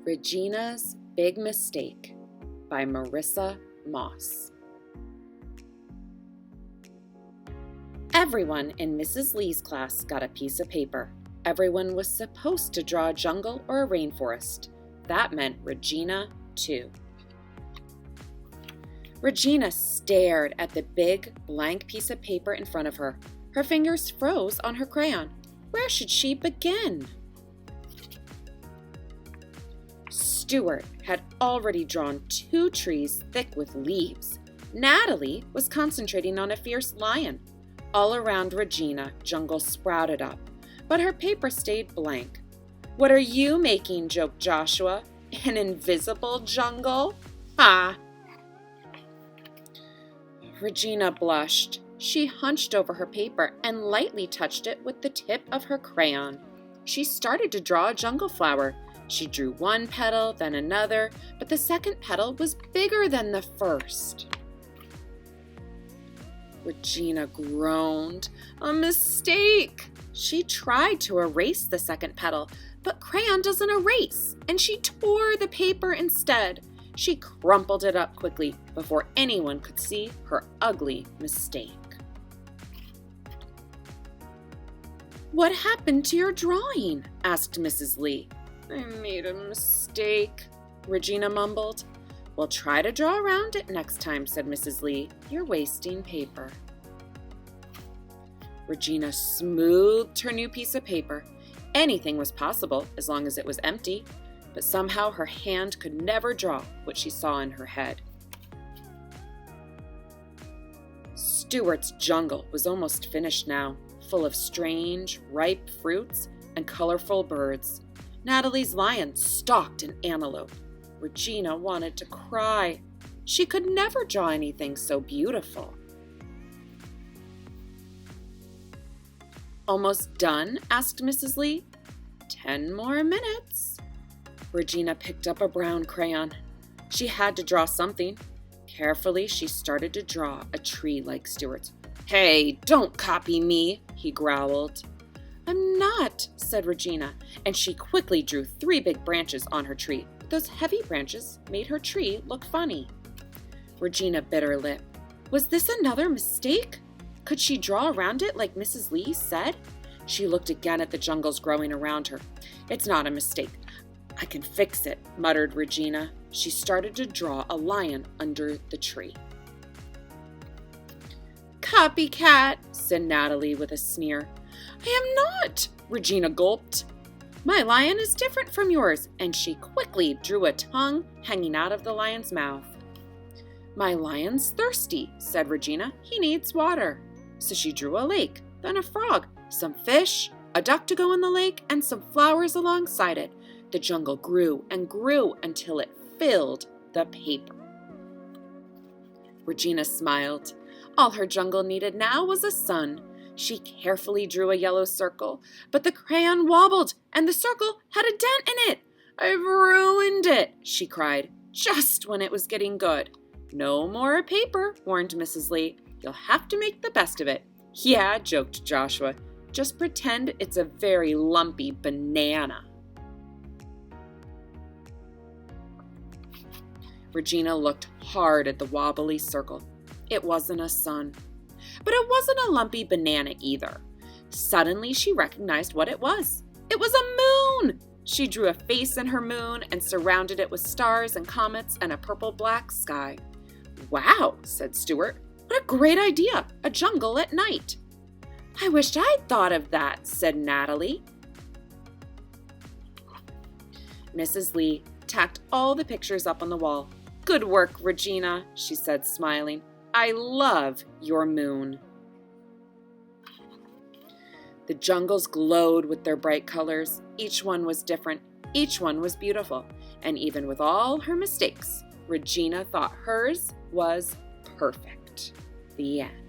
Regina's Big Mistake by Marissa Moss. Everyone in Mrs. Lee's class got a piece of paper. Everyone was supposed to draw a jungle or a rainforest. That meant Regina, too. Regina stared at the big, blank piece of paper in front of her. Her fingers froze on her crayon. Where should she begin? Stuart had already drawn 2 trees thick with leaves. Natalie was concentrating on a fierce lion. All around Regina, jungle sprouted up, but her paper stayed blank. "What are you making?" joked Joshua. "An invisible jungle? Ha!" Regina blushed. She hunched over her paper and lightly touched it with the tip of her crayon. She started to draw a jungle flower. She drew one petal, then another, but the second petal was bigger than the first. Regina groaned. "A mistake!" She tried to erase the second petal, but crayon doesn't erase, and she tore the paper instead. She crumpled it up quickly before anyone could see her ugly mistake. "What happened to your drawing?" asked Mrs. Lee. "I made a mistake," Regina mumbled. "Well, try to draw around it next time," said Mrs. Lee. "You're wasting paper." Regina smoothed her new piece of paper. Anything was possible as long as it was empty, but somehow her hand could never draw what she saw in her head. Stuart's jungle was almost finished now, full of strange, ripe fruits and colorful birds. Natalie's lion stalked an antelope. Regina wanted to cry. She could never draw anything so beautiful. "Almost done?" asked Mrs. Lee. 10 more minutes." Regina picked up a brown crayon. She had to draw something. Carefully, she started to draw a tree like Stuart's. "Hey, don't copy me," he growled. "I'm not," said Regina, and she quickly drew 3 big branches on her tree. Those heavy branches made her tree look funny. Regina bit her lip. Was this another mistake? Could she draw around it like Mrs. Lee said? She looked again at the jungles growing around her. "It's not a mistake. I can fix it," muttered Regina. She started to draw a lion under the tree. "Copycat," said Natalie with a sneer. "I am not," Regina gulped. "My lion is different from yours," and she quickly drew a tongue hanging out of the lion's mouth. "My lion's thirsty," said Regina. "He needs water." So she drew a lake, then a frog, some fish, a duck to go in the lake, and some flowers alongside it. The jungle grew and grew until it filled the paper. Regina smiled. All her jungle needed now was a sun. She carefully drew a yellow circle, but the crayon wobbled and the circle had a dent in it. "I've ruined it," she cried, just when it was getting good. "No more paper," warned Mrs. Lee. "You'll have to make the best of it." "Yeah," joked Joshua. "Just pretend it's a very lumpy banana." Regina looked hard at the wobbly circle. It wasn't a sun. But it wasn't a lumpy banana either. Suddenly she recognized what it was. It was a moon! She drew a face in her moon and surrounded it with stars and comets and a purple-black sky. "Wow," said Stuart. "What a great idea! A jungle at night." "I wished I'd thought of that," said Natalie. Mrs. Lee tacked all the pictures up on the wall. "Good work, Regina," she said, smiling. "I love your moon." The jungles glowed with their bright colors. Each one was different. Each one was beautiful. And even with all her mistakes, Regina thought hers was perfect. The end.